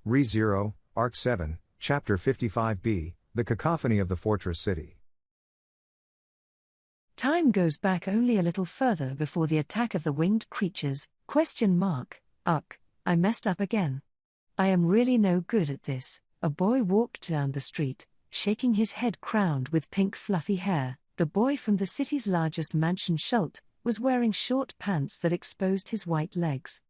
Re-Zero, Arc 7, Chapter 55b, The Cacophony of the Fortress City. Time goes back only a little further before the attack of the winged creatures. Ugh, I messed up again. I am really no good at this. A boy walked down the street, shaking his head crowned with pink fluffy hair. The boy from the city's largest mansion, Schult, was wearing short pants that exposed his white legs.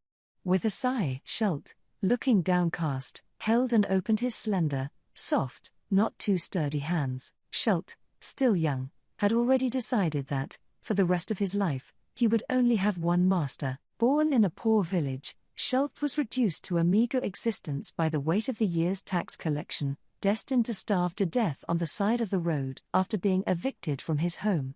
With a sigh, Schult, looking downcast, held and opened his slender, soft, not too sturdy hands. Schult, still young, had already decided that, for the rest of his life, he would only have one master. Born in a poor village, Schult was reduced to a meager existence by the weight of the year's tax collection, destined to starve to death on the side of the road after being evicted from his home.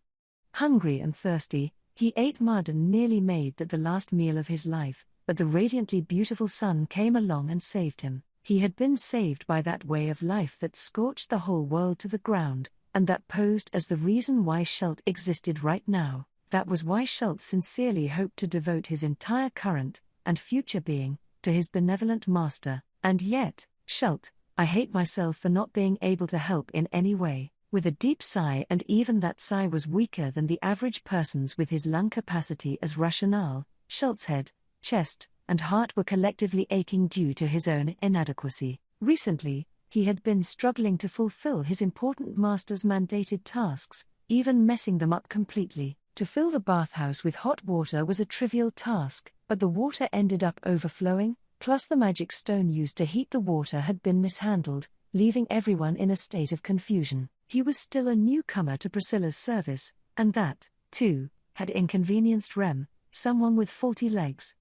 Hungry and thirsty, he ate mud and nearly made that the last meal of his life, but the radiantly beautiful sun came along and saved him. He had been saved by that way of life that scorched the whole world to the ground, and that posed as the reason why Schult existed right now. That was why Schult sincerely hoped to devote his entire current and future being to his benevolent master. And yet, Schult, I hate myself for not being able to help in any way. With a deep sigh, and even that sigh was weaker than the average person's with his lung capacity as rationale, Schult's head, chest, and heart were collectively aching due to his own inadequacy. Recently, he had been struggling to fulfill his important master's mandated tasks, even messing them up completely. To fill the bathhouse with hot water was a trivial task, but the water ended up overflowing, plus the magic stone used to heat the water had been mishandled, leaving everyone in a state of confusion. He was still a newcomer to Priscilla's service, and that, too, had inconvenienced Rem, someone with faulty legs.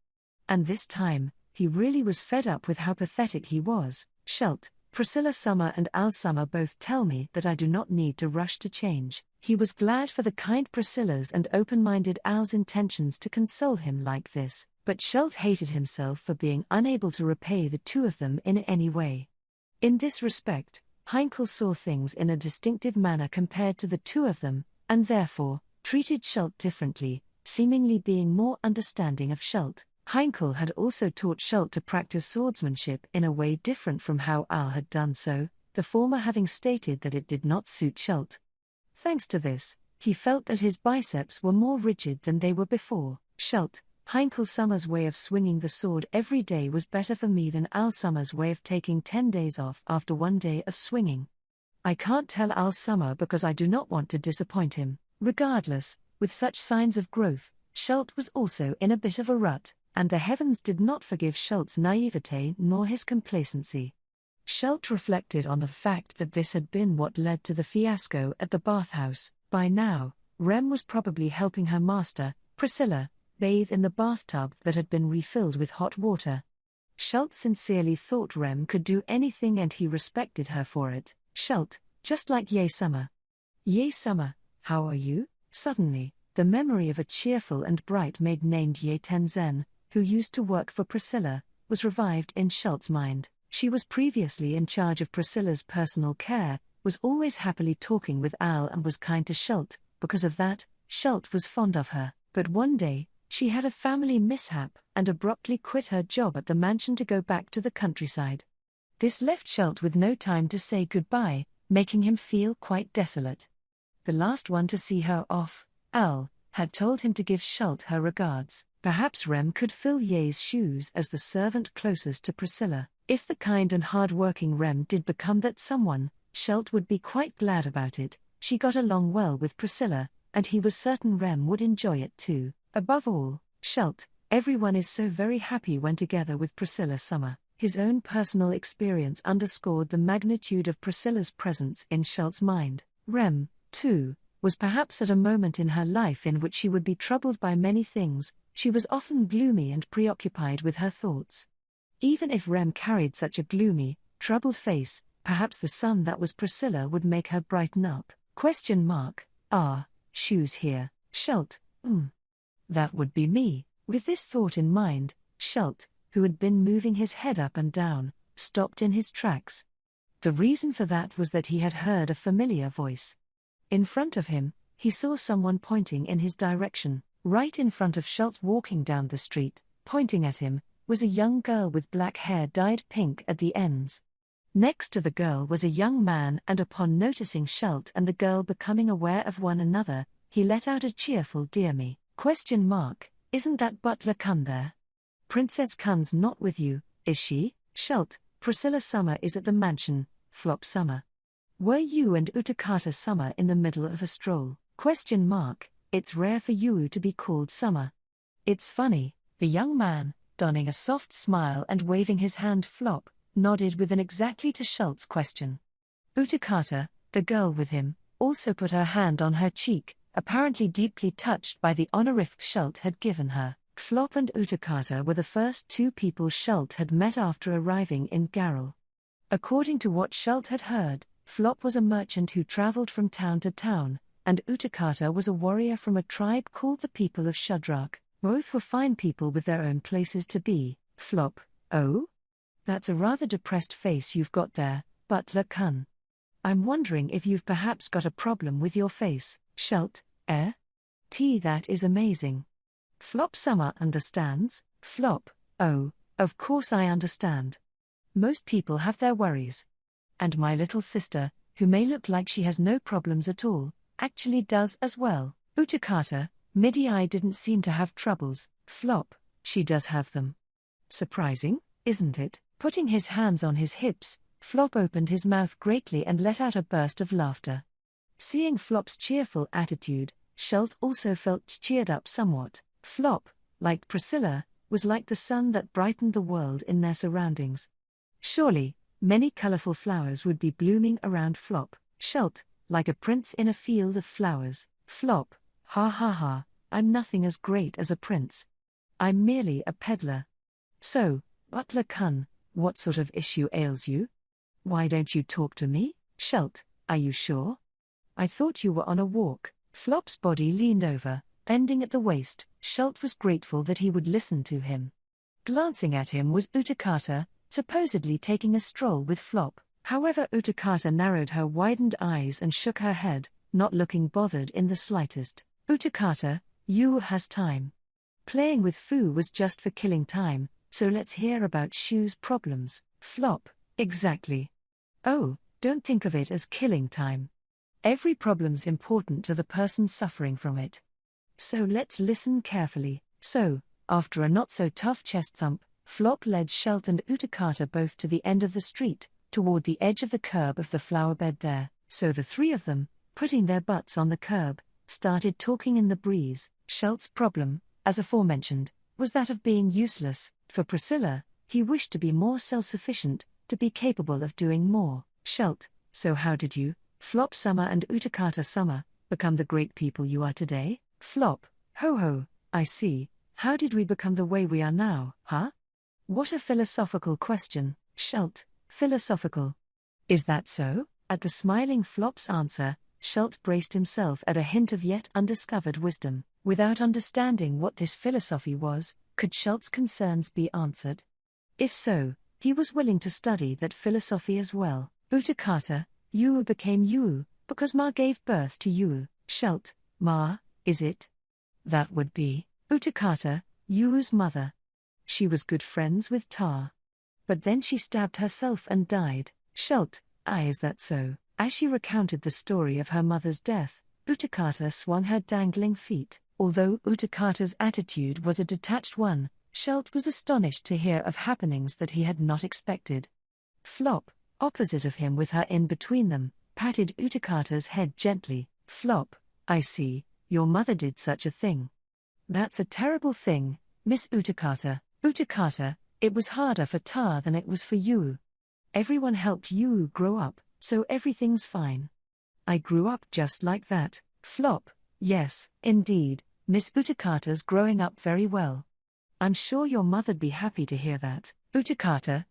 And this time, he really was fed up with how pathetic he was. Schult, Priscilla Summer and Al Summer both tell me that I do not need to rush to change. He was glad for the kind Priscilla's and open-minded Al's intentions to console him like this, but Schult hated himself for being unable to repay the two of them in any way. In this respect, Heinkel saw things in a distinctive manner compared to the two of them, and therefore, treated Schult differently, seemingly being more understanding of Schult. Heinkel had also taught Schult to practice swordsmanship in a way different from how Al had done so, the former having stated that it did not suit Schult. Thanks to this, he felt that his biceps were more rigid than they were before. Schult, Heinkel Summer's way of swinging the sword every day was better for me than Al Summer's way of taking 10 days off after 1 day of swinging. I can't tell Al Summer because I do not want to disappoint him. Regardless, with such signs of growth, Schult was also in a bit of a rut, and the heavens did not forgive Schult's naivete nor his complacency. Schult reflected on the fact that this had been what led to the fiasco at the bathhouse. By now, Rem was probably helping her master, Priscilla, bathe in the bathtub that had been refilled with hot water. Schult sincerely thought Rem could do anything and he respected her for it. Schult, just like Ye Summer. Ye Summer, how are you? Suddenly, the memory of a cheerful and bright maid named Ye Tenzen, who used to work for Priscilla, was revived in Schult's mind. She was previously in charge of Priscilla's personal care, was always happily talking with Al and was kind to Schult. Because of that, Schult was fond of her. But one day, she had a family mishap and abruptly quit her job at the mansion to go back to the countryside. This left Schult with no time to say goodbye, making him feel quite desolate. The last one to see her off, Al, had told him to give Schult her regards. Perhaps Rem could fill Ye's shoes as the servant closest to Priscilla. If the kind and hard-working Rem did become that someone, Schult would be quite glad about it. She got along well with Priscilla, and he was certain Rem would enjoy it too. Above all, Schult, everyone is so very happy when together with Priscilla Summer. His own personal experience underscored the magnitude of Priscilla's presence in Schult's mind. Rem, too, was perhaps at a moment in her life in which she would be troubled by many things. She was often gloomy and preoccupied with her thoughts. Even if Rem carried such a gloomy, troubled face, perhaps the sun that was Priscilla would make her brighten up. Shoes here, Schult, That would be me. With this thought in mind, Schult, who had been moving his head up and down, stopped in his tracks. The reason for that was that he had heard a familiar voice. In front of him, he saw someone pointing in his direction. Right in front of Schult walking down the street, pointing at him, was a young girl with black hair dyed pink at the ends. Next to the girl was a young man, and upon noticing Schult and the girl becoming aware of one another, he let out a cheerful "Dear me?" ? Isn't that Butler Kun there? Princess Kun's not with you, is she? Schult, Priscilla Summer is at the mansion, Flop Summer. Were you and Utakata Summer in the middle of a stroll? It's rare for you to be called Summer. It's funny, the young man, donning a soft smile and waving his hand Flop, nodded with an exactly to Schult's question. Utakata, the girl with him, also put her hand on her cheek, apparently deeply touched by the honorific Schult had given her. Flop and Utakata were the first two people Schult had met after arriving in Garrel. According to what Schult had heard, Flop was a merchant who traveled from town to town, and Utakata was a warrior from a tribe called the People of Shudrak. Both were fine people with their own places to be. Flop, oh? That's a rather depressed face you've got there, Butler Kun. I'm wondering if you've perhaps got a problem with your face. Schult, eh? That is amazing. Flop Summer understands. Flop, oh, of course I understand. Most people have their worries. And my little sister, who may look like she has no problems at all, actually does as well. Utakata, Midi-Eye didn't seem to have troubles. Flop, she does have them. Surprising, isn't it? Putting his hands on his hips, Flop opened his mouth greatly and let out a burst of laughter. Seeing Flop's cheerful attitude, Schult also felt cheered up somewhat. Flop, like Priscilla, was like the sun that brightened the world in their surroundings. Surely, many colorful flowers would be blooming around Flop. Schult, like a prince in a field of flowers. Flop, ha ha ha, I'm nothing as great as a prince. I'm merely a peddler. So, Butler Kun, what sort of issue ails you? Why don't you talk to me? Schult, are you sure? I thought you were on a walk. Flop's body leaned over, bending at the waist. Schult was grateful that he would listen to him. Glancing at him was Utakata, supposedly taking a stroll with Flop. However, Utakata narrowed her widened eyes and shook her head, not looking bothered in the slightest. Utakata, you has time. Playing with Fu was just for killing time, so let's hear about Shu's problems. Flop, exactly. Oh, don't think of it as killing time. Every problem's important to the person suffering from it. So let's listen carefully. So, after a not-so-tough chest thump, Flop led Schult and Utakata both to the end of the street, toward the edge of the curb of the flower bed there. So the three of them, putting their butts on the curb, started talking in the breeze. Schult's problem, as aforementioned, was that of being useless. For Priscilla, he wished to be more self-sufficient, to be capable of doing more. Schult, so how did you, Flop Summer and Utakata Summer, become the great people you are today? Flop, ho ho, I see. How did we become the way we are now, huh? What a philosophical question. Schult, philosophical. Is that so? At the smiling Flop's answer, Schult braced himself at a hint of yet undiscovered wisdom. Without understanding what this philosophy was, could Schult's concerns be answered? If so, he was willing to study that philosophy as well. Utakata, you became you, because Ma gave birth to you. Schult, Ma, is it? That would be. Utakata, Yu's mother. She was good friends with Ta. But then she stabbed herself and died. Schult, is that so? As she recounted the story of her mother's death, Utakata swung her dangling feet. Although Utakata's attitude was a detached one, Schult was astonished to hear of happenings that he had not expected. Flop, opposite of him with her in between them, patted Utakata's head gently. Flop, I see, your mother did such a thing. That's a terrible thing, Miss Utakata. Utakata, it was harder for Ta than it was for you. Everyone helped you grow up, so everything's fine. I grew up just like that. Flop, yes, indeed, Miss Utakata's growing up very well. I'm sure your mother'd be happy to hear that. Utakata,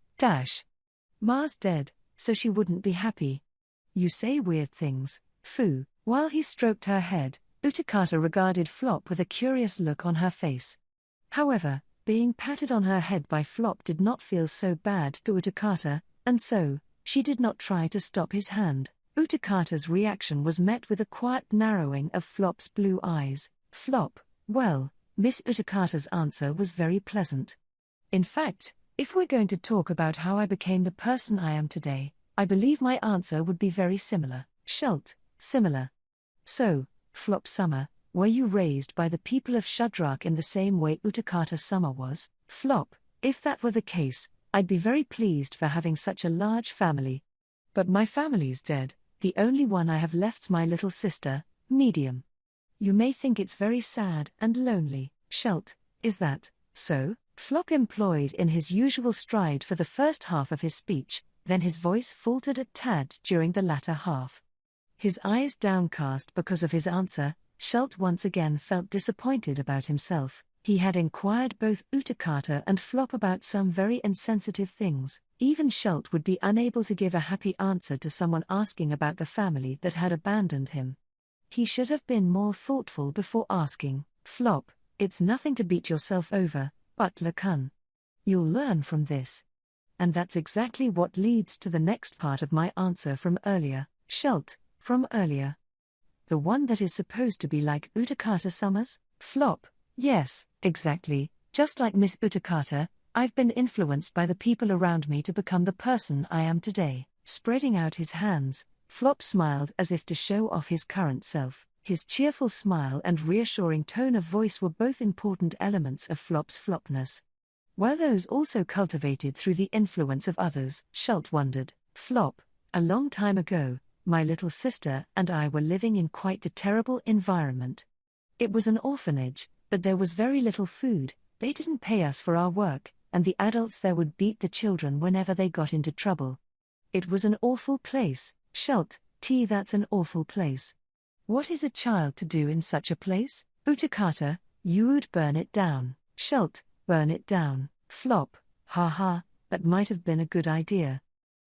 Ma's dead, so she wouldn't be happy. You say weird things, Fu. While he stroked her head, Utakata regarded Flop with a curious look on her face. However, being patted on her head by Flop did not feel so bad to Utakata, and so, she did not try to stop his hand. Utakata's reaction was met with a quiet narrowing of Flop's blue eyes. Flop, well, Miss Utakata's answer was very pleasant. In fact, if we're going to talk about how I became the person I am today, I believe my answer would be very similar. Shalt, similar. So, Flop Summer, were you raised by the people of Shudrak in the same way Utakata Summer was? Flop, if that were the case, I'd be very pleased for having such a large family. But my family's dead, the only one I have left's my little sister, Medium. You may think it's very sad and lonely. Shalt, is that so? Flop employed in his usual stride for the first half of his speech, then his voice faltered a tad during the latter half. His eyes downcast because of his answer, Shalt once again felt disappointed about himself. He had inquired both Utakata and Flop about some very insensitive things. Even Shalt would be unable to give a happy answer to someone asking about the family that had abandoned him. He should have been more thoughtful before asking. Flop, it's nothing to beat yourself over, Butler-kun. You'll learn from this. And that's exactly what leads to the next part of my answer from earlier. Shalt, from earlier. The one that is supposed to be like Utakata Summer's? Flop, yes, exactly. Just like Miss Utakata, I've been influenced by the people around me to become the person I am today. Spreading out his hands, Flop smiled as if to show off his current self. His cheerful smile and reassuring tone of voice were both important elements of Flop's flopness. Were those also cultivated through the influence of others? Shalt wondered. Flop, a long time ago, my little sister and I were living in quite the terrible environment. It was an orphanage, but there was very little food, they didn't pay us for our work, and the adults there would beat the children whenever they got into trouble. It was an awful place. Shalt, that's an awful place. What is a child to do in such a place? Utakata, you would burn it down. Shalt, burn it down. Flop, haha, that might have been a good idea.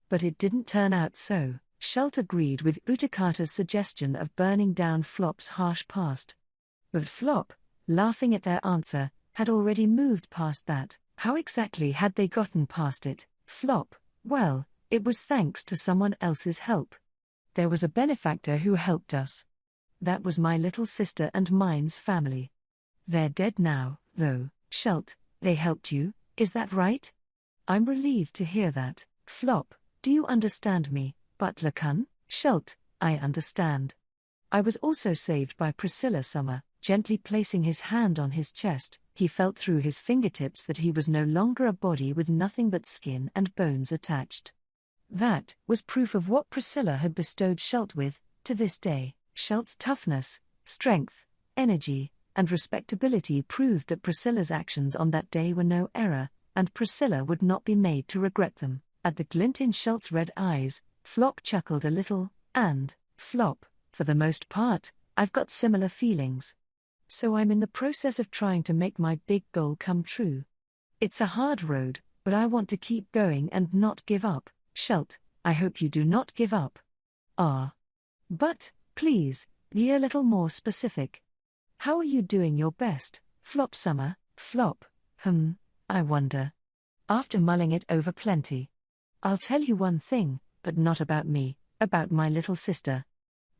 But it didn't turn out so. Shalt agreed with Utakata's suggestion of burning down Flop's harsh past. But Flop, laughing at their answer, had already moved past that. How exactly had they gotten past it? Flop, well, it was thanks to someone else's help. There was a benefactor who helped us. That was my little sister and mine's family. They're dead now, though. Shalt, they helped you, is that right? I'm relieved to hear that. Flop, do you understand me, Butler-kun? Shalt, I understand. I was also saved by Priscilla Summer. Gently placing his hand on his chest, he felt through his fingertips that he was no longer a body with nothing but skin and bones attached. That was proof of what Priscilla had bestowed Shalt with, to this day. Shalt's toughness, strength, energy, and respectability proved that Priscilla's actions on that day were no error, and Priscilla would not be made to regret them. At the glint in Shalt's red eyes, Flop chuckled a little, and, Flop, for the most part, I've got similar feelings. So I'm in the process of trying to make my big goal come true. It's a hard road, but I want to keep going and not give up. Shalt, I hope you do not give up. But, please, be a little more specific. How are you doing your best, Flop Summer? Flop, I wonder. After mulling it over plenty. I'll tell you one thing, but not about me, about my little sister.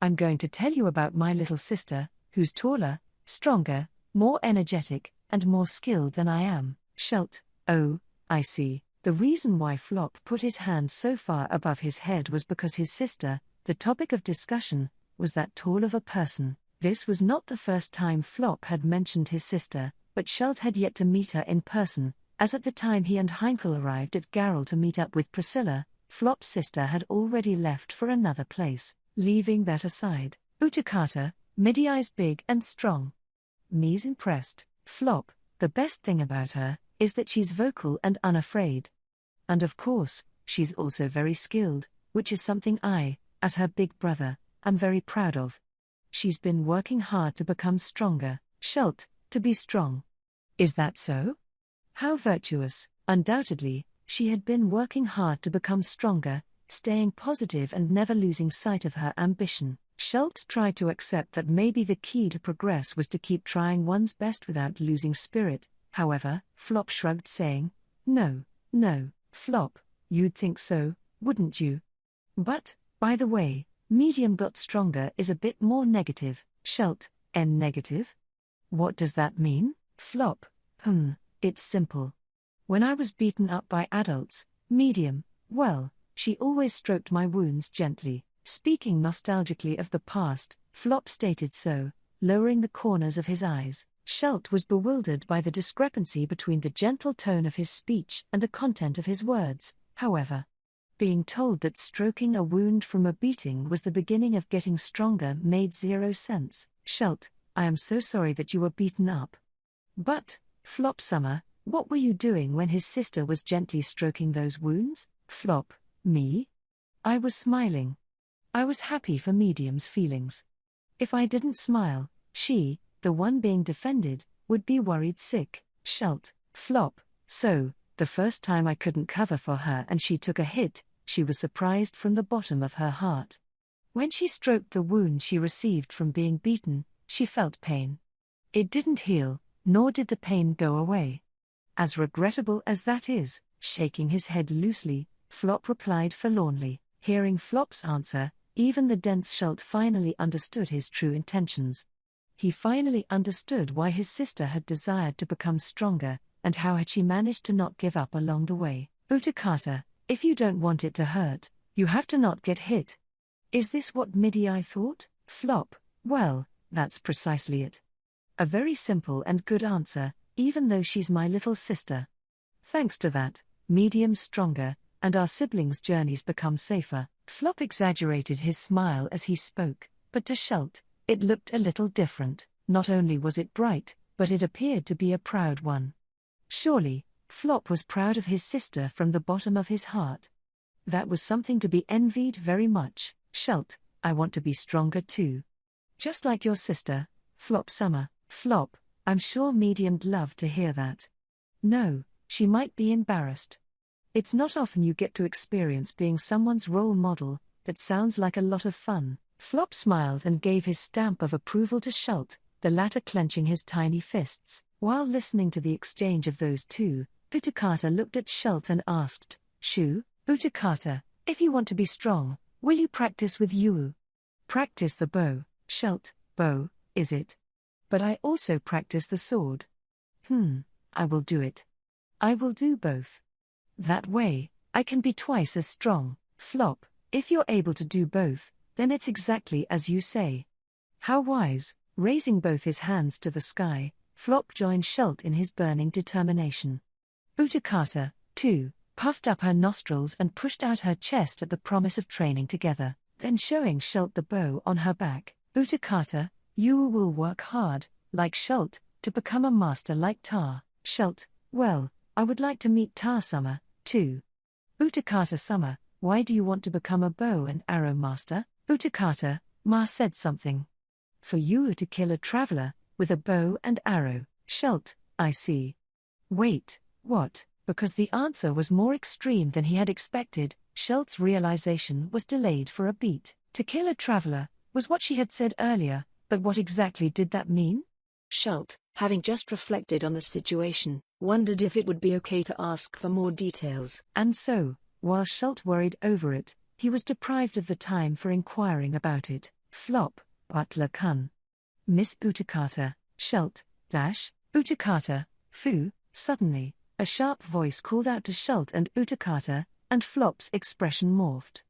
I'm going to tell you about my little sister, who's taller, stronger, more energetic, and more skilled than I am. Shalt, oh, I see. The reason why Flop put his hand so far above his head was because his sister, the topic of discussion, was that tall of a person. This was not the first time Flop had mentioned his sister, but Shalt had yet to meet her in person, as at the time he and Heinkel arrived at Garrel to meet up with Priscilla, Flop's sister had already left for another place. Leaving that aside, Utakata, midi-eyes big and strong. Me's impressed. Flop, the best thing about her is that she's vocal and unafraid. And of course, she's also very skilled, which is something I, as her big brother, am very proud of. She's been working hard to become stronger. Shalt, to be strong. Is that so? How virtuous. Undoubtedly, she had been working hard to become stronger, staying positive and never losing sight of her ambition. Shalt tried to accept that maybe the key to progress was to keep trying one's best without losing spirit. However, Flop shrugged, saying, No, Flop, you'd think so, wouldn't you? But, by the way, medium got stronger is a bit more negative. Shalt, N negative? What does that mean? Flop, it's simple. When I was beaten up by adults, medium, well, she always stroked my wounds gently. Speaking nostalgically of the past, Flop stated so, lowering the corners of his eyes. Schelt was bewildered by the discrepancy between the gentle tone of his speech and the content of his words, however. Being told that stroking a wound from a beating was the beginning of getting stronger made zero sense. Schelt, I am so sorry that you were beaten up. But, Flop Summer, what were you doing when his sister was gently stroking those wounds? Flop, me? I was smiling. I was happy for Medium's feelings. If I didn't smile, she, the one being defended, would be worried sick. Schelt, Flop, so, the first time I couldn't cover for her and she took a hit, she was surprised from the bottom of her heart. When she stroked the wound she received from being beaten, she felt pain. It didn't heal, nor did the pain go away. As regrettable as that is, shaking his head loosely, Flop replied forlornly. Hearing Flop's answer, even the dense Schelt finally understood his true intentions. He finally understood why his sister had desired to become stronger, and how had she managed to not give up along the way. Utakata, if you don't want it to hurt, you have to not get hit. Is this what Midi-I thought? Flop, well, that's precisely it. A very simple and good answer, even though she's my little sister. Thanks to that, Medium's stronger, and our siblings' journeys become safer. Flop exaggerated his smile as he spoke, but to Schelt, it looked a little different. Not only was it bright, but it appeared to be a proud one. Surely, Flop was proud of his sister from the bottom of his heart. That was something to be envied very much. Schelt, I want to be stronger too. Just like your sister, Flop Summer. Flop, I'm sure Medium'd love to hear that. No, she might be embarrassed. It's not often you get to experience being someone's role model. That sounds like a lot of fun. Flop smiled and gave his stamp of approval to Schelt, the latter clenching his tiny fists. While listening to the exchange of those two, Utakata looked at Schelt and asked, Shu, Utakata, if you want to be strong, will you practice with Yu? Practice the bow. Schelt, bow, is it? But I also practice the sword. I will do it. I will do both. That way, I can be twice as strong. Flop, if you're able to do both, then it's exactly as you say. How wise. Raising both his hands to the sky, Flop joined Schelt in his burning determination. Utakata, too, puffed up her nostrils and pushed out her chest at the promise of training together, then showing Schelt the bow on her back. Utakata, you will work hard, like Schelt, to become a master like Ta. Schelt, well, I would like to meet Ta Summer, too. Utakata Summer, why do you want to become a bow and arrow master? Utakata, Ma said something. For you to kill a traveler, with a bow and arrow. Schelt, I see. Wait, what? Because the answer was more extreme than he had expected, Schelt's realization was delayed for a beat. To kill a traveler, was what she had said earlier, but what exactly did that mean? Schelt, having just reflected on the situation, wondered if it would be okay to ask for more details. And so, while Schelt worried over it, he was deprived of the time for inquiring about it. Flop, Butler-kun. Miss Utakata, Schelt, Utakata, Fu. Suddenly, a sharp voice called out to Schelt and Utakata, and Flop's expression morphed.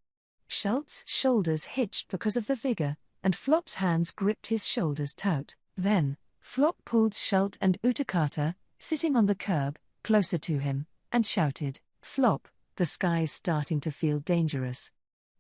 Schelt's shoulders hitched because of the vigor, and Flop's hands gripped his shoulders taut. Then, Flop pulled Schelt and Utakata, sitting on the curb, closer to him, and shouted, Flop, the sky's starting to feel dangerous.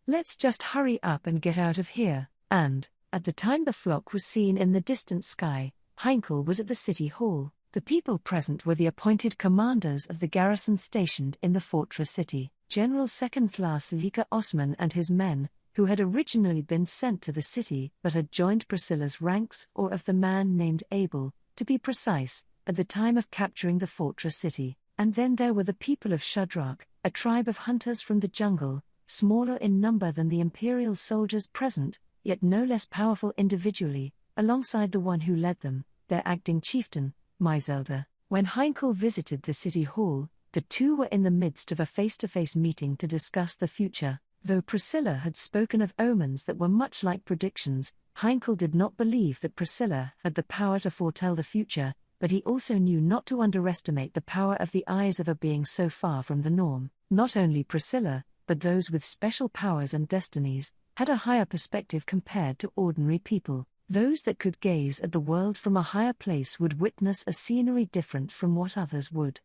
Let's just hurry up and get out of here. And, at the time the flock was seen in the distant sky, Heinkel was at the city hall. The people present were the appointed commanders of the garrison stationed in the fortress city, General Second Class Lika Osman and his men, who had originally been sent to the city but had joined Priscilla's ranks, or of the man named Abel, to be precise, at the time of capturing the fortress city. And then there were the people of Shudrak, a tribe of hunters from the jungle, smaller in number than the imperial soldiers present, yet no less powerful individually, alongside the one who led them, their acting chieftain, Myzelda. When Heinkel visited the city hall, the two were in the midst of a face-to-face meeting to discuss the future. Though Priscilla had spoken of omens that were much like predictions, Heinkel did not believe that Priscilla had the power to foretell the future, but he also knew not to underestimate the power of the eyes of a being so far from the norm. Not only Priscilla, but those with special powers and destinies, had a higher perspective compared to ordinary people. Those that could gaze at the world from a higher place would witness a scenery different from what others would.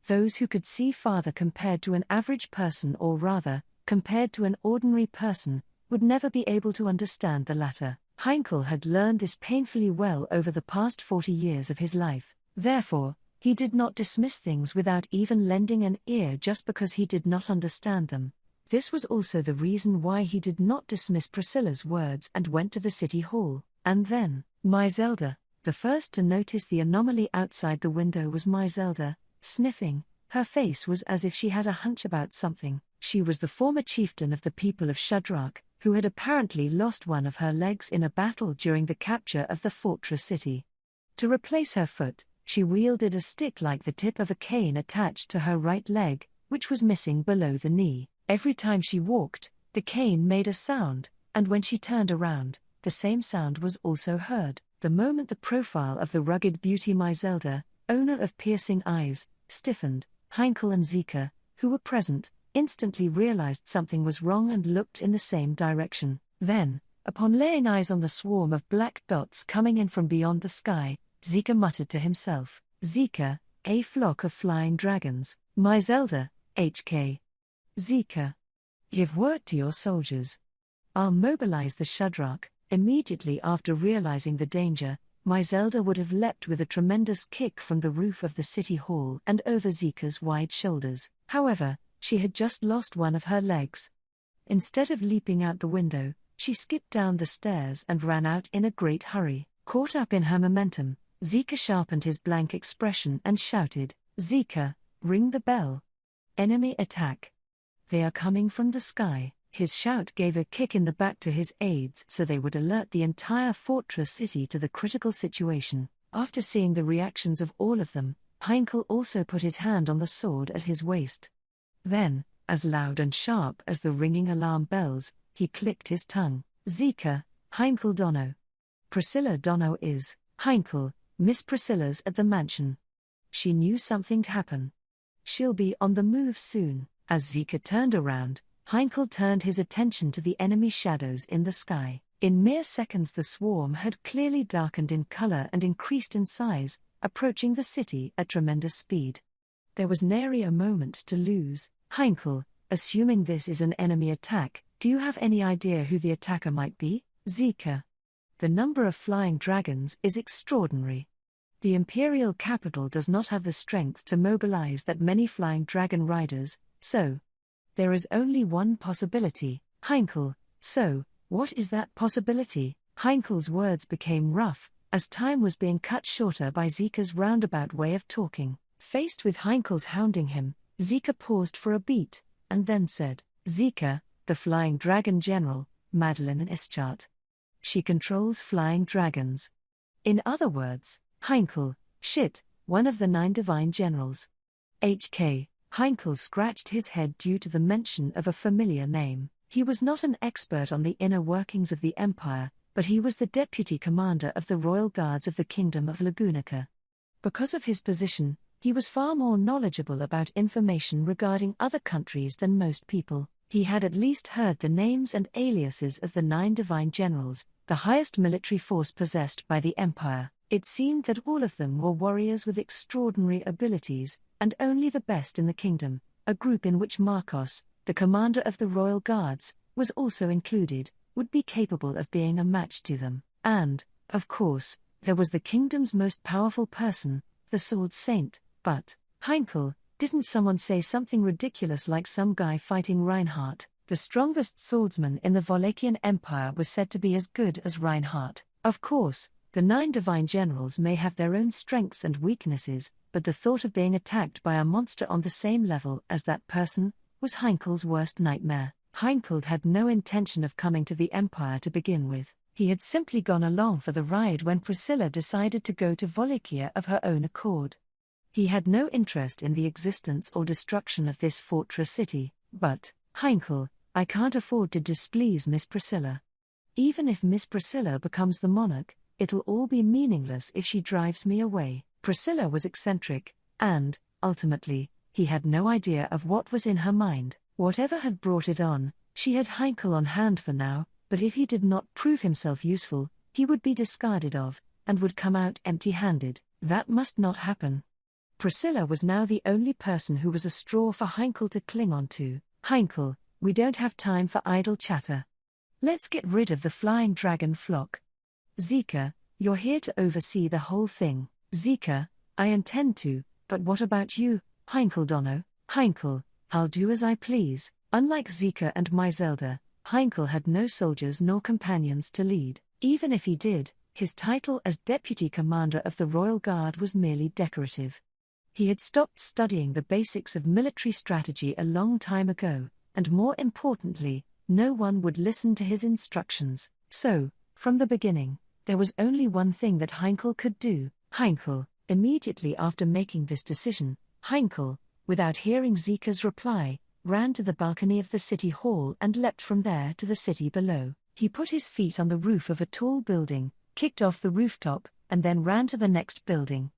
Those who could see farther compared to an average person, or rather, compared to an ordinary person, would never be able to understand the latter. Heinkel had learned this painfully well over the past 40 years of his life. Therefore, he did not dismiss things without even lending an ear just because he did not understand them. This was also the reason why he did not dismiss Priscilla's words and went to the city hall. And then, Zelda, the first to notice the anomaly outside the window was Zelda, sniffing. Her face was as if she had a hunch about something. She was the former chieftain of the people of Shudrak, who had apparently lost one of her legs in a battle during the capture of the fortress city. To replace her foot, she wielded a stick like the tip of a cane attached to her right leg, which was missing below the knee. Every time she walked, the cane made a sound, and when she turned around, the same sound was also heard. The moment the profile of the rugged beauty Zelda, owner of piercing eyes, stiffened, Heinkel and Zika, who were present, instantly realized something was wrong and looked in the same direction. Then, upon laying eyes on the swarm of black dots coming in from beyond the sky, Zika muttered to himself, "Zika, a flock of flying dragons, Zelda, HK. Zika. Give word to your soldiers. I'll mobilize the Shudrak." Immediately after realizing the danger, Zelda would have leapt with a tremendous kick from the roof of the city hall and over Zika's wide shoulders. However, she had just lost one of her legs. Instead of leaping out the window, she skipped down the stairs and ran out in a great hurry. Caught up in her momentum, Zika sharpened his blank expression and shouted, "Zika, ring the bell. Enemy attack. They are coming from the sky." His shout gave a kick in the back to his aides so they would alert the entire fortress city to the critical situation. After seeing the reactions of all of them, Heinkel also put his hand on the sword at his waist. Then, as loud and sharp as the ringing alarm bells, he clicked his tongue. "Zika, Heinkel Donno. Priscilla Donno is, Heinkel, Miss Priscilla's at the mansion. She knew something'd happen. She'll be on the move soon." As Zika turned around, Heinkel turned his attention to the enemy shadows in the sky. In mere seconds the swarm had clearly darkened in color and increased in size, approaching the city at tremendous speed. There was nary a moment to lose. "Heinkel, assuming this is an enemy attack, do you have any idea who the attacker might be?" "Zika. The number of flying dragons is extraordinary. The imperial capital does not have the strength to mobilize that many flying dragon riders, so there is only one possibility." "Heinkel, so, what is that possibility?" Heinkel's words became rough, as time was being cut shorter by Zika's roundabout way of talking. Faced with Heinkel's hounding him, Zika paused for a beat, and then said, "Zika, the flying dragon general, Madeline Ischart. She controls flying dragons. In other words, Heinkel, shit, one of the 9 divine generals." HK. Heinkel scratched his head due to the mention of a familiar name. He was not an expert on the inner workings of the empire, but he was the deputy commander of the royal guards of the kingdom of Lagunica. Because of his position, he was far more knowledgeable about information regarding other countries than most people. He had at least heard the names and aliases of the 9 divine generals, the highest military force possessed by the empire. It seemed that all of them were warriors with extraordinary abilities, and only the best in the kingdom, a group in which Marcos, the commander of the royal guards, was also included, would be capable of being a match to them. And, of course, there was the kingdom's most powerful person, the Sword Saint. But, Heinkel, didn't someone say something ridiculous like some guy fighting Reinhardt? The strongest swordsman in the Wallachian Empire was said to be as good as Reinhardt. Of course, the 9 divine generals may have their own strengths and weaknesses, but the thought of being attacked by a monster on the same level as that person was Heinkel's worst nightmare. Heinkel had no intention of coming to the Empire to begin with. He had simply gone along for the ride when Priscilla decided to go to Wallachia of her own accord. He had no interest in the existence or destruction of this fortress city. "But, Heinkel, I can't afford to displease Miss Priscilla. Even if Miss Priscilla becomes the monarch, it'll all be meaningless if she drives me away." Priscilla was eccentric, and, ultimately, he had no idea of what was in her mind. Whatever had brought it on, she had Heinkel on hand for now, but if he did not prove himself useful, he would be discarded of, and would come out empty-handed. That must not happen. Priscilla was now the only person who was a straw for Heinkel to cling on to. Heinkel, we don't have time for idle chatter. Let's get rid of the flying dragon flock. Zika, you're here to oversee the whole thing. Zika, I intend to, but what about you, Heinkel Donno? Heinkel, I'll do as I please. Unlike Zika and Myzelda, Heinkel had no soldiers nor companions to lead. Even if he did, his title as Deputy Commander of the Royal Guard was merely decorative. He had stopped studying the basics of military strategy a long time ago, and more importantly, no one would listen to his instructions. So, from the beginning, there was only one thing that Heinkel could do. Heinkel, immediately after making this decision, Heinkel, without hearing Zika's reply, ran to the balcony of the city hall and leapt from there to the city below. He put his feet on the roof of a tall building, kicked off the rooftop, and then ran to the next building.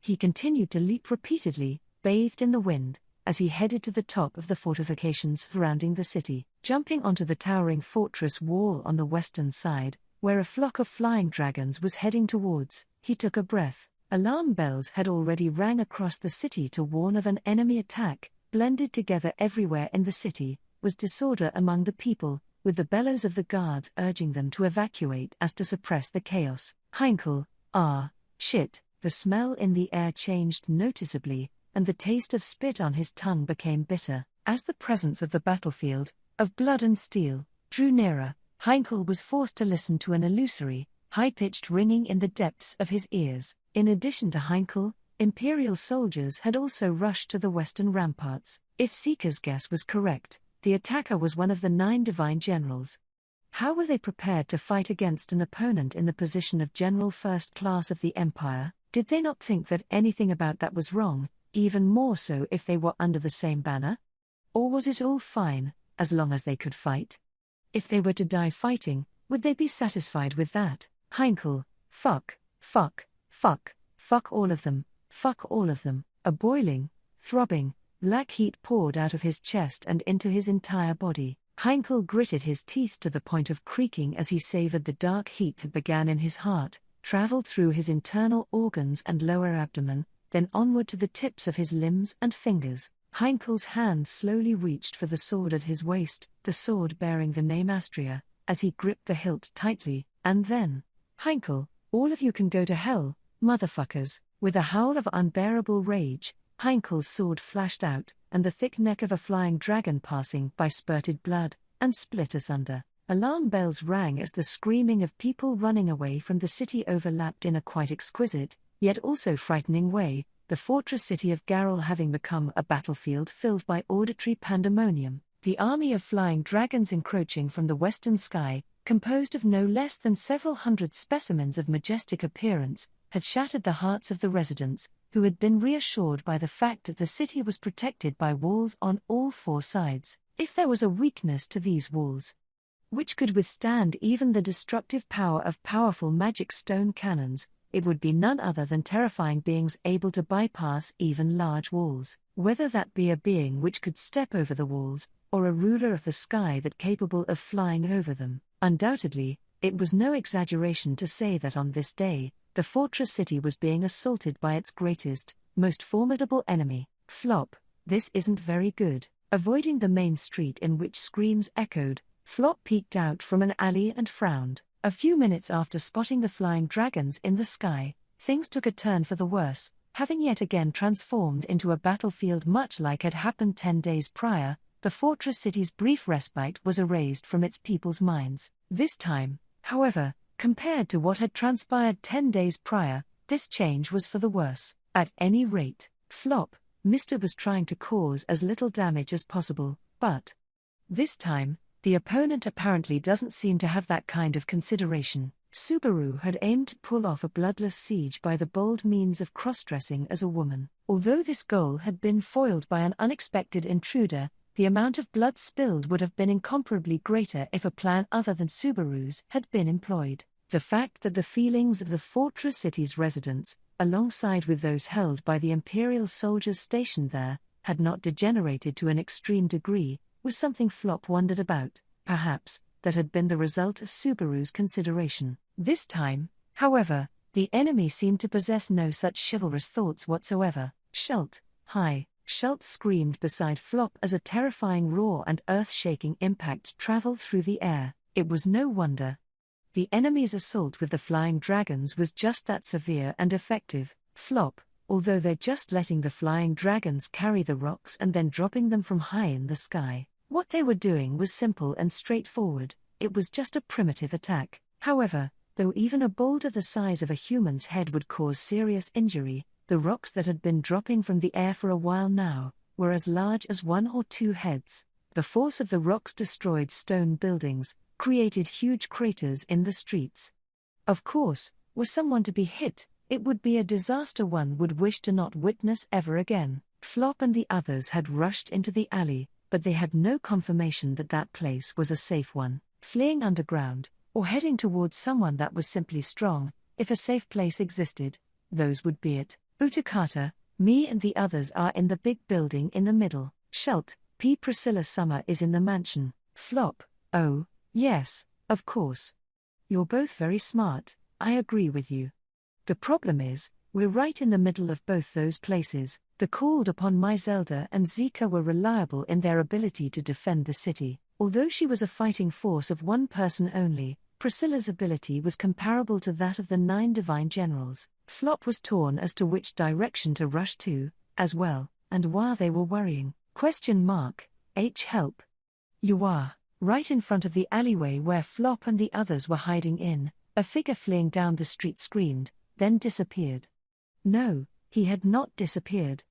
He continued to leap repeatedly, bathed in the wind, as he headed to the top of the fortifications surrounding the city. Jumping onto the towering fortress wall on the western side, where a flock of flying dragons was heading towards, he took a breath. Alarm bells had already rang across the city to warn of an enemy attack. Blended together everywhere in the city was disorder among the people, with the bellows of the guards urging them to evacuate as to suppress the chaos. Heinkel, shit. The smell in the air changed noticeably, and the taste of spit on his tongue became bitter. As the presence of the battlefield, of blood and steel, drew nearer, Heinkel was forced to listen to an illusory, high-pitched ringing in the depths of his ears. In addition to Heinkel, Imperial soldiers had also rushed to the western ramparts. If Zika's guess was correct, the attacker was one of the 9 divine generals. How were they prepared to fight against an opponent in the position of General First Class of the Empire? Did they not think that anything about that was wrong, even more so if they were under the same banner? Or was it all fine, as long as they could fight? If they were to die fighting, would they be satisfied with that? Heinkel, fuck all of them, fuck all of them. A boiling, throbbing, black heat poured out of his chest and into his entire body. Heinkel gritted his teeth to the point of creaking as he savored the dark heat that began in his heart, traveled through his internal organs and lower abdomen, then onward to the tips of his limbs and fingers. Heinkel's hand slowly reached for the sword at his waist, the sword bearing the name Astria, as he gripped the hilt tightly, and then, Heinkel, all of you can go to hell, motherfuckers. With a howl of unbearable rage, Heinkel's sword flashed out, and the thick neck of a flying dragon passing by spurted blood, and split asunder. Alarm bells rang as the screaming of people running away from the city overlapped in a quite exquisite, yet also frightening way, the fortress city of Garrel having become a battlefield filled by auditory pandemonium. The army of flying dragons encroaching from the western sky, composed of no less than several hundred specimens of majestic appearance, had shattered the hearts of the residents, who had been reassured by the fact that the city was protected by walls on all 4 sides. If there was a weakness to these walls, which could withstand even the destructive power of powerful magic stone cannons, it would be none other than terrifying beings able to bypass even large walls. Whether that be a being which could step over the walls, or a ruler of the sky that capable of flying over them. Undoubtedly, it was no exaggeration to say that on this day, the fortress city was being assaulted by its greatest, most formidable enemy. Flop, this isn't very good. Avoiding the main street in which screams echoed, Flop peeked out from an alley and frowned. A few minutes after spotting the flying dragons in the sky, things took a turn for the worse, having yet again transformed into a battlefield much like had happened 10 days prior. The fortress city's brief respite was erased from its people's minds. This time, however, compared to what had transpired 10 days prior, this change was for the worse. At any rate, Flop, Mr. was trying to cause as little damage as possible, but this time, the opponent apparently doesn't seem to have that kind of consideration. Subaru had aimed to pull off a bloodless siege by the bold means of cross-dressing as a woman. Although this goal had been foiled by an unexpected intruder, the amount of blood spilled would have been incomparably greater if a plan other than Subaru's had been employed. The fact that the feelings of the fortress city's residents, alongside with those held by the imperial soldiers stationed there, had not degenerated to an extreme degree, was something Flop wondered about, perhaps, that had been the result of Subaru's consideration. This time, however, the enemy seemed to possess no such chivalrous thoughts whatsoever. Shalt, hi! Shalt screamed beside Flop as a terrifying roar and earth-shaking impact traveled through the air. It was no wonder. The enemy's assault with the flying dragons was just that severe and effective. Flop, although they're just letting the flying dragons carry the rocks and then dropping them from high in the sky, what they were doing was simple and straightforward. It was just a primitive attack. However, though even a boulder the size of a human's head would cause serious injury, the rocks that had been dropping from the air for a while now were as large as 1 or 2 heads. The force of the rocks destroyed stone buildings, created huge craters in the streets. Of course, were someone to be hit, it would be a disaster one would wish to not witness ever again. Flop and the others had rushed into the alley, but they had no confirmation that that place was a safe one. Fleeing underground, or heading towards someone that was simply strong, if a safe place existed, those would be it. Utakata, me and the others are in the big building in the middle. Shalt, Priscilla Summer is in the mansion. Flop, oh, yes, of course. You're both very smart, I agree with you. The problem is, we're right in the middle of both those places. The called upon my Zelda and Zika were reliable in their ability to defend the city. Although she was a fighting force of 1 person only, Priscilla's ability was comparable to that of the 9 divine generals. Flop was torn as to which direction to rush to, as well, and while they were worrying, help. You are, right in front of the alleyway where Flop and the others were hiding in, a figure fleeing down the street screamed, then disappeared. No, he had not disappeared.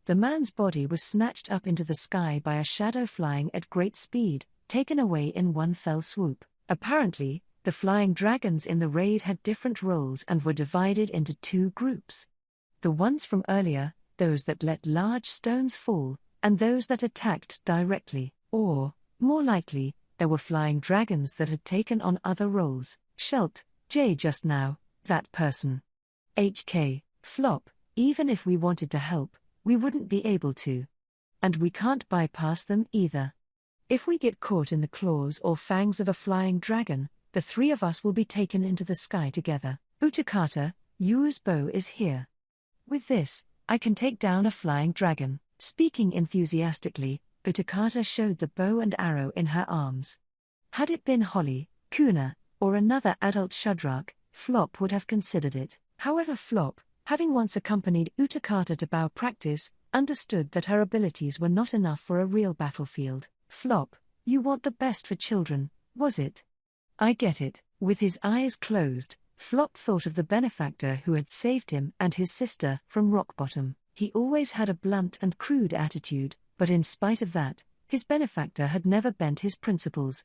The man's body was snatched up into the sky by a shadow flying at great speed, taken away in one fell swoop. Apparently, the flying dragons in the raid had different roles and were divided into 2 groups. The ones from earlier, those that let large stones fall, and those that attacked directly, or, more likely, there were flying dragons that had taken on other roles. Shalt, J just now, that person. HK, Flop, even if we wanted to help, we wouldn't be able to. And we can't bypass them either. If we get caught in the claws or fangs of a flying dragon, the 3 of us will be taken into the sky together. Utakata, Yuu's bow is here. With this, I can take down a flying dragon. Speaking enthusiastically, Utakata showed the bow and arrow in her arms. Had it been Holly, Kuna, or another adult Shudrak, Flop would have considered it. However, Flop, having once accompanied Utakata to bow practice, understood that her abilities were not enough for a real battlefield. Flop, you want the best for children, was it? I get it. With his eyes closed, Flop thought of the benefactor who had saved him and his sister from rock bottom. He always had a blunt and crude attitude, but in spite of that, his benefactor had never bent his principles.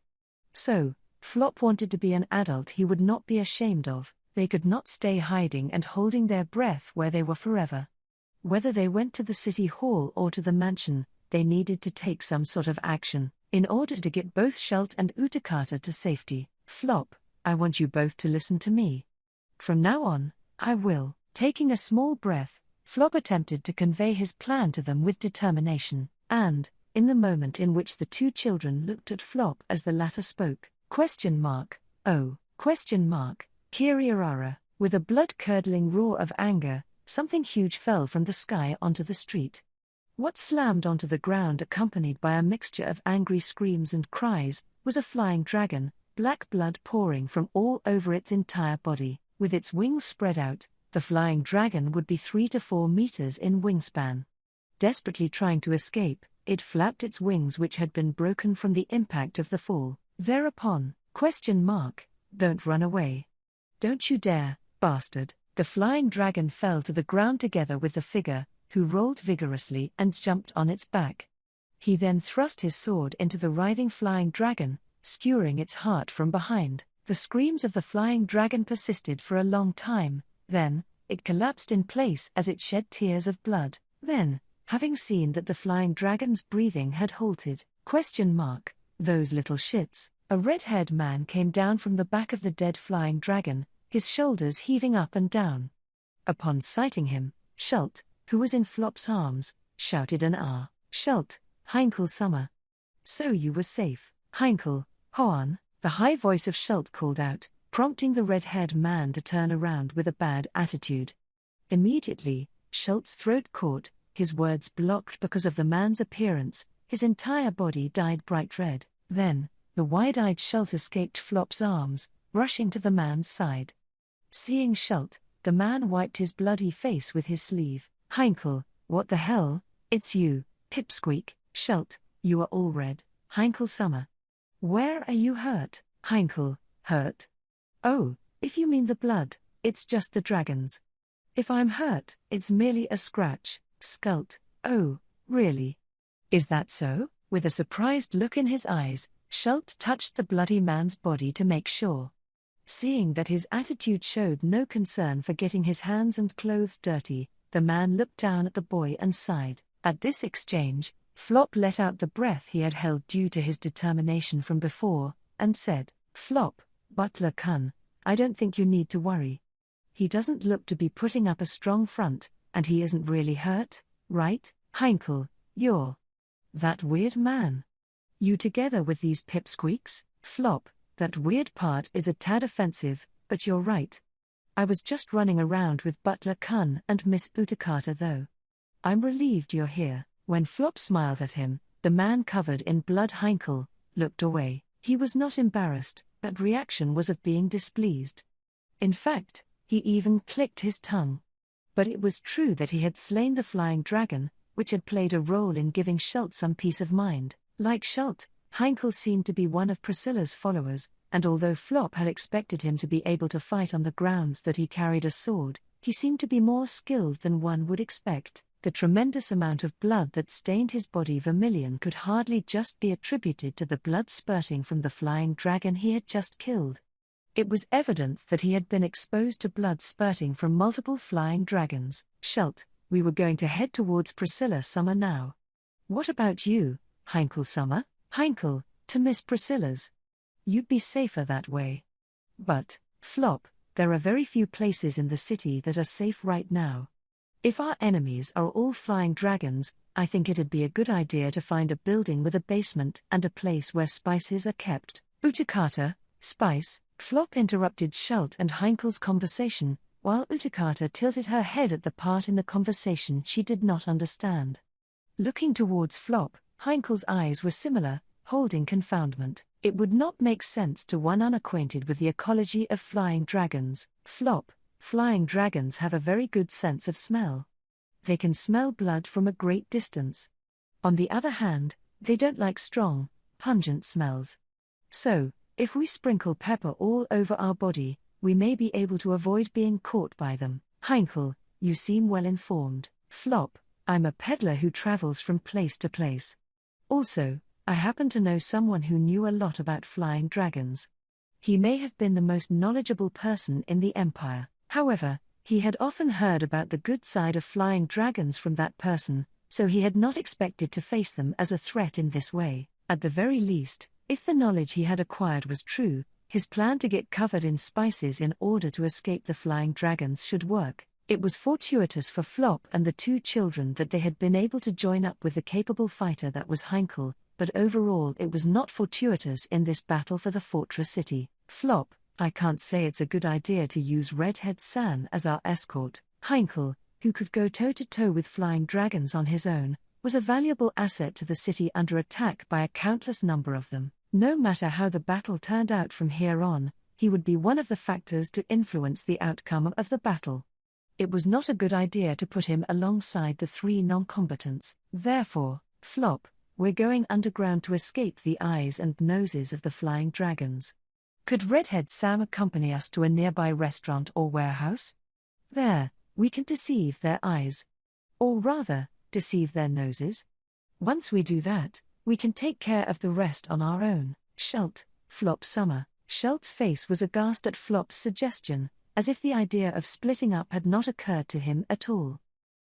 So, Flop wanted to be an adult he would not be ashamed of. They could not stay hiding and holding their breath where they were forever. Whether they went to the city hall or to the mansion, they needed to take some sort of action, in order to get both Shalt and Utakata to safety. Flop, I want you both to listen to me. From now on, I will. Taking a small breath, Flop attempted to convey his plan to them with determination, and, in the moment in which the 2 children looked at Flop as the latter spoke, Kiriarara, with a blood-curdling roar of anger, something huge fell from the sky onto the street. What slammed onto the ground accompanied by a mixture of angry screams and cries, was a flying dragon, black blood pouring from all over its entire body. With its wings spread out, the flying dragon would be 3 to 4 meters in wingspan. Desperately trying to escape, it flapped its wings which had been broken from the impact of the fall. Thereupon, don't run away. Don't you dare, bastard. The flying dragon fell to the ground together with the figure, who rolled vigorously and jumped on its back. He then thrust his sword into the writhing flying dragon, skewering its heart from behind. The screams of the flying dragon persisted for a long time, then, it collapsed in place as it shed tears of blood. Then, having seen that the flying dragon's breathing had halted, those little shits, a red-haired man came down from the back of the dead flying dragon, his shoulders heaving up and down. Upon sighting him, Schult, who was in Flop's arms, shouted an ah, Schult, Heinkel Summer. So you were safe, Heinkel, Hoan, the high voice of Schult called out, prompting the red-haired man to turn around with a bad attitude. Immediately, Schult's throat caught, his words blocked because of the man's appearance, his entire body dyed bright red. Then, the wide-eyed Schult escaped Flop's arms, rushing to the man's side. Seeing Schult, the man wiped his bloody face with his sleeve. Heinkel, what the hell, it's you, Pipsqueak, Schult, you are all red, Heinkel Summer. Where are you hurt, Heinkel, hurt? Oh, if you mean the blood, it's just the dragons. If I'm hurt, it's merely a scratch, Schult. Oh, really? Is that so? With a surprised look in his eyes, Schult touched the bloody man's body to make sure. Seeing that his attitude showed no concern for getting his hands and clothes dirty, the man looked down at the boy and sighed. At this exchange, Flop let out the breath he had held due to his determination from before, and said, Flop, Butler Kun, I don't think you need to worry. He doesn't look to be putting up a strong front, and he isn't really hurt, right, Heinkel, you're that weird man. You together with these pipsqueaks, Flop, that weird part is a tad offensive, but you're right. I was just running around with Butler Kun and Miss Utakata though. I'm relieved you're here. When Flop smiled at him, the man covered in blood Heinkel looked away. He was not embarrassed, that reaction was of being displeased. In fact, he even clicked his tongue. But it was true that he had slain the flying dragon, which had played a role in giving Schult some peace of mind. Like Schult, Heinkel seemed to be one of Priscilla's followers, and although Flop had expected him to be able to fight on the grounds that he carried a sword, he seemed to be more skilled than one would expect. The tremendous amount of blood that stained his body vermilion could hardly just be attributed to the blood spurting from the flying dragon he had just killed. It was evidence that he had been exposed to blood spurting from multiple flying dragons. Schult, we were going to head towards Priscilla Summer now. What about you, Heinkel Summer? Heinkel, to Miss Priscilla's. You'd be safer that way. But, Flop, there are very few places in the city that are safe right now. If our enemies are all flying dragons, I think it'd be a good idea to find a building with a basement and a place where spices are kept. Utakata, spice, Flop interrupted Schult and Heinkel's conversation, while Utakata tilted her head at the part in the conversation she did not understand. Looking towards Flop, Heinkel's eyes were similar, holding confoundment. It would not make sense to one unacquainted with the ecology of flying dragons. Flop, flying dragons have a very good sense of smell. They can smell blood from a great distance. On the other hand, they don't like strong, pungent smells. So, if we sprinkle pepper all over our body, we may be able to avoid being caught by them. Heinkel, you seem well informed. Flop, I'm a peddler who travels from place to place. Also, I happen to know someone who knew a lot about flying dragons. He may have been the most knowledgeable person in the Empire. However, he had often heard about the good side of flying dragons from that person, so he had not expected to face them as a threat in this way. At the very least, if the knowledge he had acquired was true, his plan to get covered in spices in order to escape the flying dragons should work. It was fortuitous for Flop and the two children that they had been able to join up with the capable fighter that was Heinkel, but overall it was not fortuitous in this battle for the fortress city. Flop, I can't say it's a good idea to use Redhead San as our escort. Heinkel, who could go toe-to-toe with flying dragons on his own, was a valuable asset to the city under attack by a countless number of them. No matter how the battle turned out from here on, he would be one of the factors to influence the outcome of the battle. It was not a good idea to put him alongside the three non-combatants. Therefore, Flop, we're going underground to escape the eyes and noses of the flying dragons. Could Redhead Sam accompany us to a nearby restaurant or warehouse? There, we can deceive their eyes. Or rather, deceive their noses. Once we do that, we can take care of the rest on our own. Schult, Flop Summer. Schult's face was aghast at Flop's suggestion, as if the idea of splitting up had not occurred to him at all.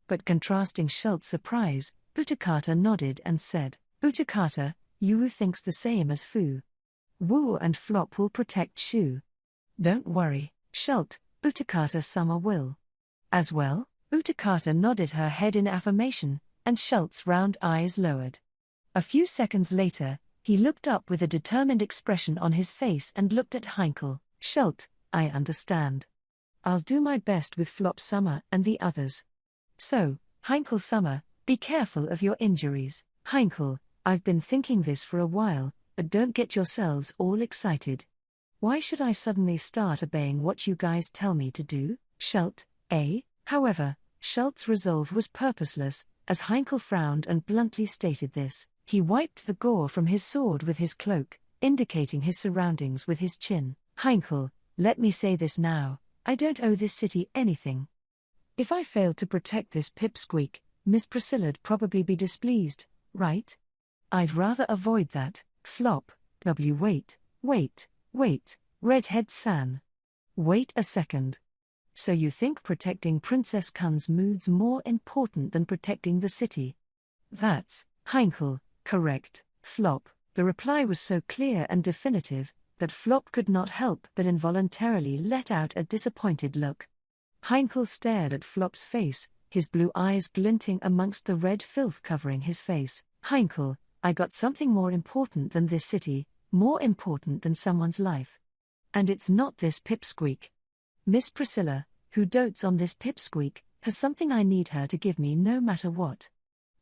But contrasting Schult's surprise, Utakata nodded and said, Utakata, Yu thinks the same as Fu. Wu and Flop will protect Shu. Don't worry, Schult, Utakata Summer will. As well? Utakata nodded her head in affirmation, and Schultz's round eyes lowered. A few seconds later, he looked up with a determined expression on his face and looked at Heinkel. Schultz, I understand. I'll do my best with Flop Summer and the others. So, Heinkel Summer, be careful of your injuries. Heinkel, I've been thinking this for a while, but don't get yourselves all excited. Why should I suddenly start obeying what you guys tell me to do? Schultz, eh? However, Schultz's resolve was purposeless, as Heinkel frowned and bluntly stated this. He wiped the gore from his sword with his cloak, indicating his surroundings with his chin. Heinkel, let me say this now, I don't owe this city anything. If I failed to protect this pipsqueak, Miss Priscilla'd probably be displeased, right? I'd rather avoid that. Flop, wait, Redhead-san. Wait a second. So you think protecting Princess Kun's mood's more important than protecting the city? That's, Heinkel, correct, Flop. The reply was so clear and definitive, that Flop could not help but involuntarily let out a disappointed look. Heinkel stared at Flop's face, his blue eyes glinting amongst the red filth covering his face. Heinkel, I got something more important than this city, more important than someone's life. And it's not this pipsqueak. Miss Priscilla, who dotes on this pipsqueak, has something I need her to give me no matter what.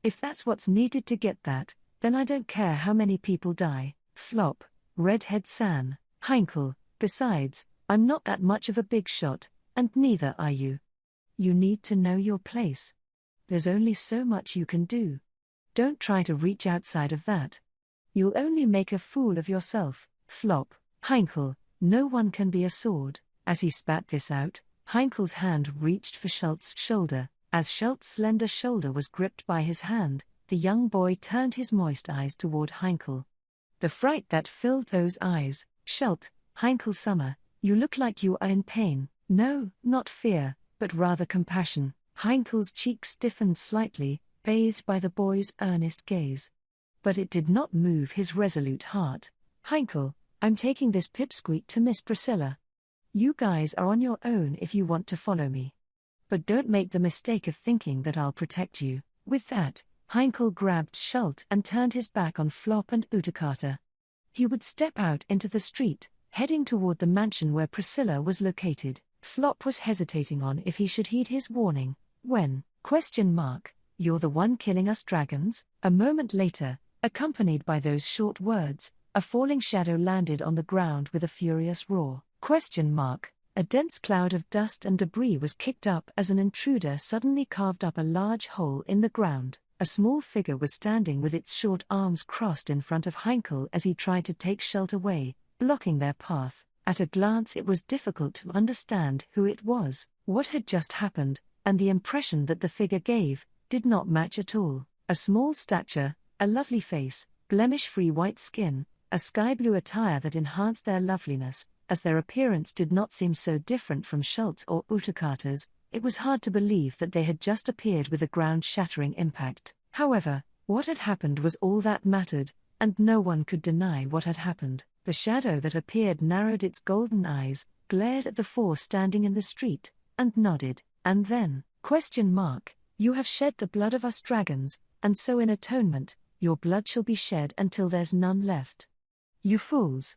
If that's what's needed to get that, then I don't care how many people die. Flop, Redhead-san. Heinkel, besides, I'm not that much of a big shot, and neither are you. You need to know your place. There's only so much you can do. Don't try to reach outside of that. You'll only make a fool of yourself. Flop, Heinkel, no one can be a sword. As he spat this out, Heinkel's hand reached for Schultz's shoulder. As Schultz's slender shoulder was gripped by his hand, the young boy turned his moist eyes toward Heinkel. The fright that filled those eyes. Schultz, Heinkel Summer, you look like you are in pain. No, not fear, but rather compassion. Heinkel's cheeks stiffened slightly, bathed by the boy's earnest gaze. But it did not move his resolute heart. Heinkel, I'm taking this pipsqueak to Miss Priscilla. You guys are on your own if you want to follow me. But don't make the mistake of thinking that I'll protect you. With that, Heinkel grabbed Schultz and turned his back on Flop and Utakata. He would step out into the street, heading toward the mansion where Priscilla was located. Flop was hesitating on if he should heed his warning, when, you're the one killing us dragons? A moment later, accompanied by those short words, a falling shadow landed on the ground with a furious roar. A dense cloud of dust and debris was kicked up as an intruder suddenly carved up a large hole in the ground. A small figure was standing with its short arms crossed in front of Heinkel as he tried to take Schultz away, blocking their path. At a glance it was difficult to understand who it was, what had just happened, and the impression that the figure gave did not match at all. A small stature, a lovely face, blemish-free white skin, a sky-blue attire that enhanced their loveliness. As their appearance did not seem so different from Schultz or Utakata's, it was hard to believe that they had just appeared with a ground-shattering impact. However, what had happened was all that mattered, and no one could deny what had happened. The shadow that appeared narrowed its golden eyes, glared at the four standing in the street, and nodded, and then, you have shed the blood of us dragons, and so in atonement, your blood shall be shed until there's none left. You fools!